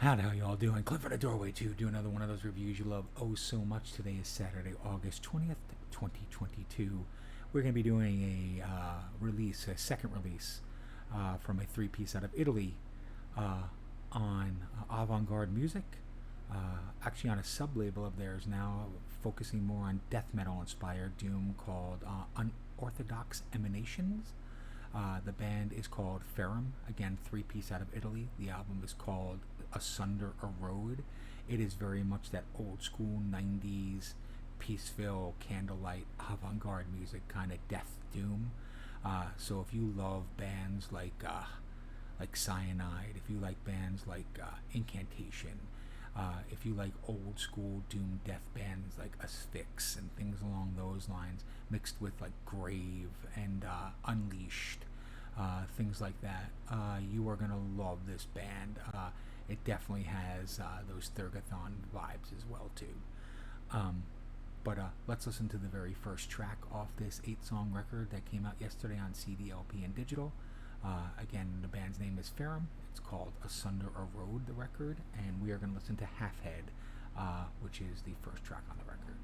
How the hell y'all doing? Cliff at the doorway to do another one of those reviews you love oh so much. Today is Saturday, August 20th, 2022. We're going to be doing a second release from a three-piece out of Italy on Avantgarde Music. Actually on a sub-label of theirs now, focusing more on death metal-inspired doom called Unorthodox Emanations. The band is called Ferum, again, three-piece out of Italy. The album is called Asunder, Erode. It is very much that old-school 90s peaceful, candlelight, avant-garde music, kind of death doom. So if you love bands like Cyanide, if you like bands like Incantation, if you like old-school doom death bands like Asphyx and things along those lines, mixed with like Grave and Unleashed, things like that, you are gonna love this band. It definitely has those Thurgathon vibes as well too. But let's listen to the very first track off this 8-song record that came out yesterday on CD, LP, and digital. Again, the band's name is Ferum. It's called Asunder, Erode, the record, and we are going to listen to Half Head, which is the first track on the record.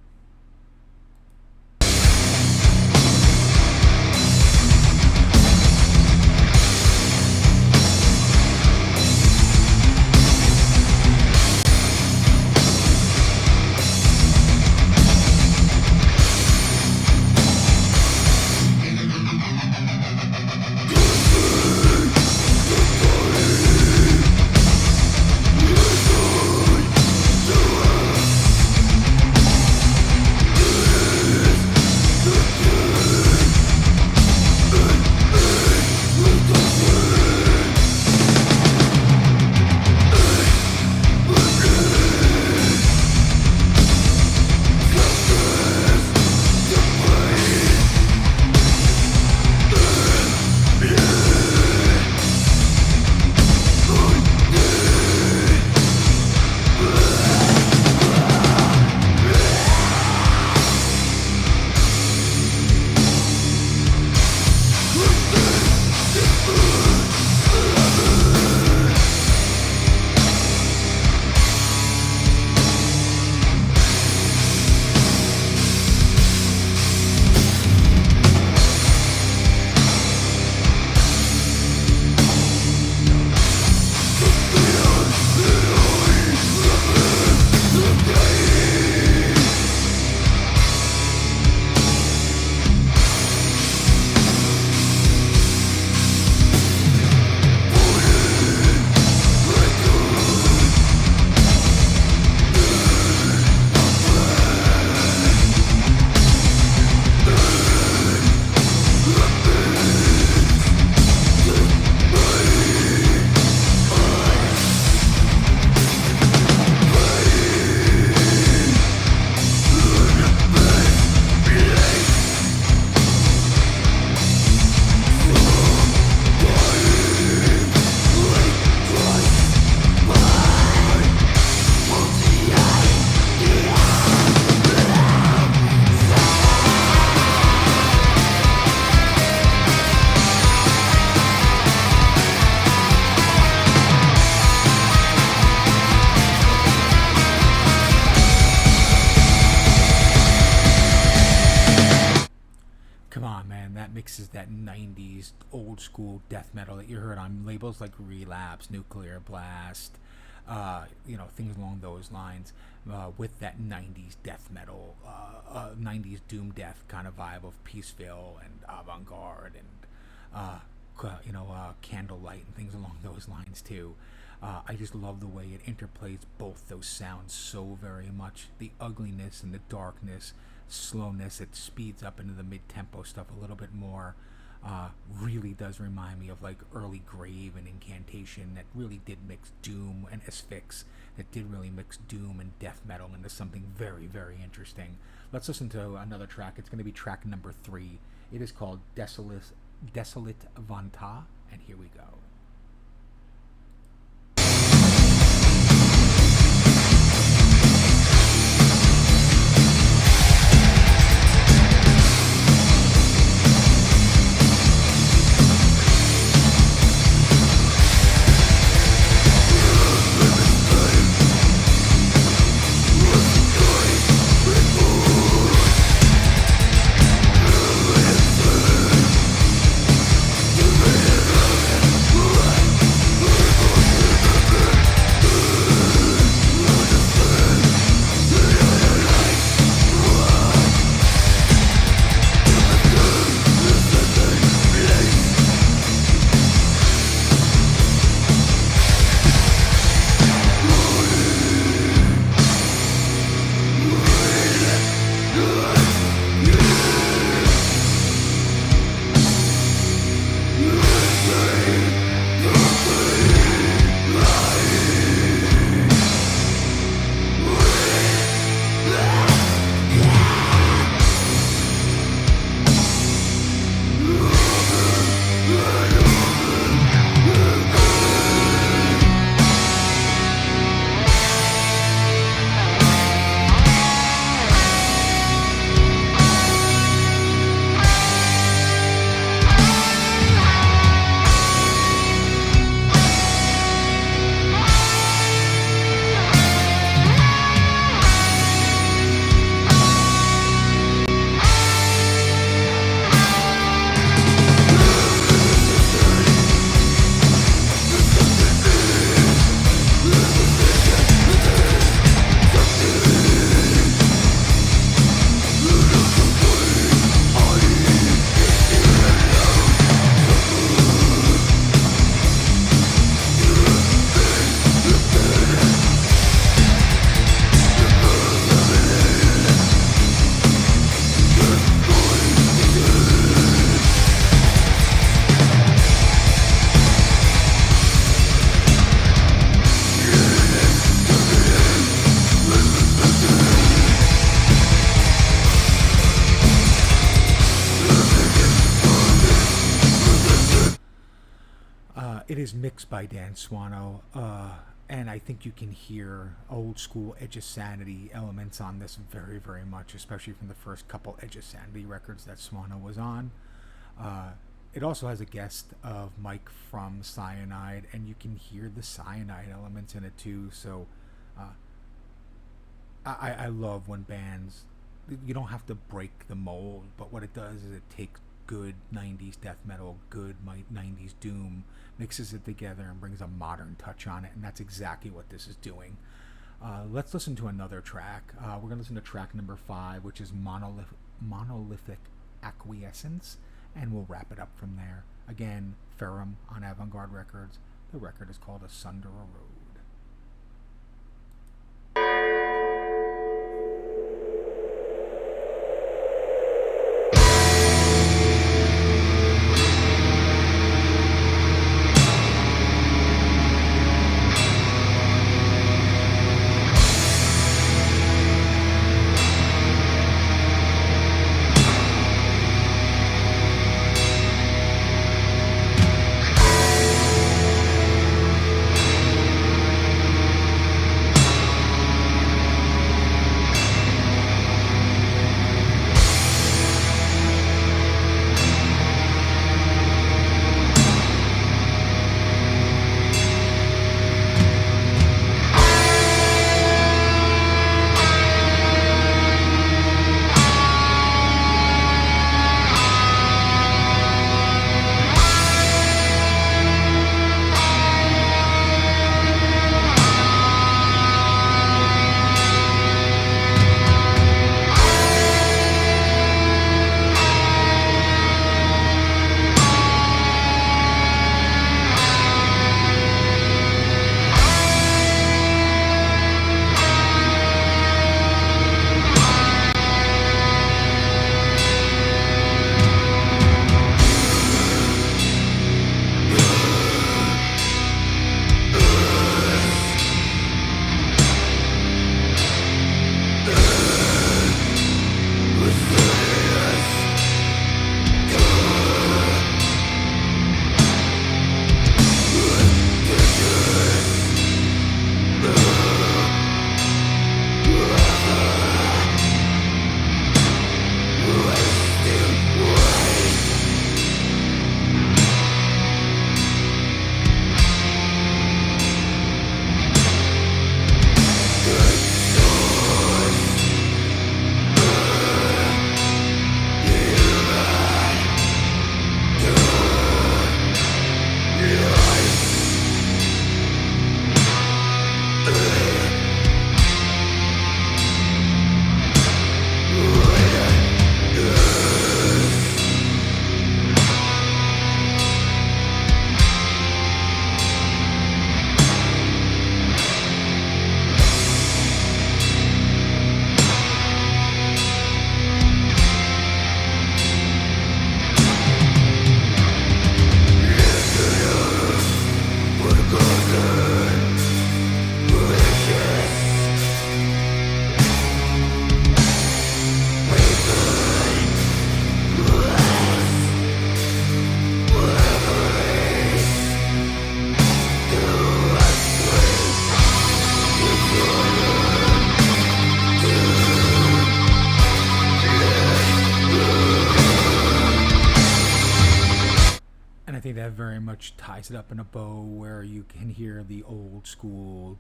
Come on, man, that mixes that 90s old school death metal that you heard on labels like Relapse, Nuclear Blast, things along those lines, with that 90s death metal, 90s doom death kind of vibe of Peaceville and Avantgarde and, Candlelight and things along those lines too. I just love the way it interplays both those sounds so very much. The ugliness and the darkness, slowness, it speeds up into the mid-tempo stuff a little bit more. Really does remind me of like early Grave and Incantation that really did mix doom, and Asphyx that did really mix doom and death metal into something very, very interesting. Let's listen to another track. It's going to be track number 3. It is called Desolate Vanta, and here we go. is mixed by Dan Swano, and I think you can hear old school Edge of Sanity elements on this very, very much, especially from the first couple Edge of Sanity records that Swano was on. It also has a guest of Mike from Cyanide, and you can hear the Cyanide elements in it too. So I love when bands, you don't have to break the mold, but what it does is it takes good 90s death metal, good 90s doom, mixes it together and brings a modern touch on it, and that's exactly what this is doing. Let's listen to another track. We're going to listen to track number 5, which is Monolithic Acquiescence, and we'll wrap it up from there. Again, Ferum on Avantgarde Records. The record is called Asunder, Erode. I think that very much ties it up in a bow where you can hear the old school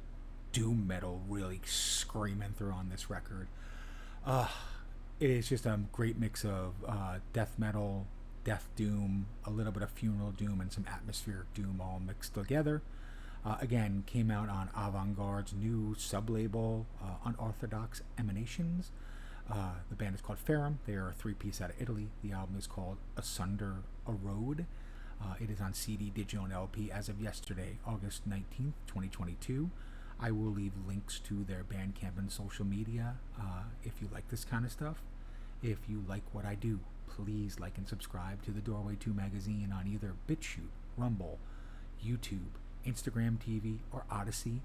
doom metal really screaming through on this record. It is just a great mix of death metal, death doom, a little bit of funeral doom, and some atmospheric doom all mixed together. Again, came out on Avantgarde's new sub-label, Unorthodox Emanations. The band is called Ferum. They are a 3-piece out of Italy. The album is called Asunder, Erode. It is on CD, digital, and LP as of yesterday, August 19th, 2022. I will leave links to their Bandcamp and social media if you like this kind of stuff. If you like what I do, please like and subscribe to the Doorway 2 magazine on either BitChute, Rumble, YouTube, Instagram TV, or Odyssey.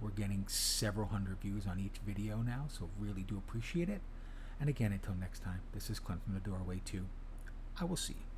We're getting several hundred views on each video now, so really do appreciate it. And again, until next time, this is Clint from the Doorway 2. I will see you.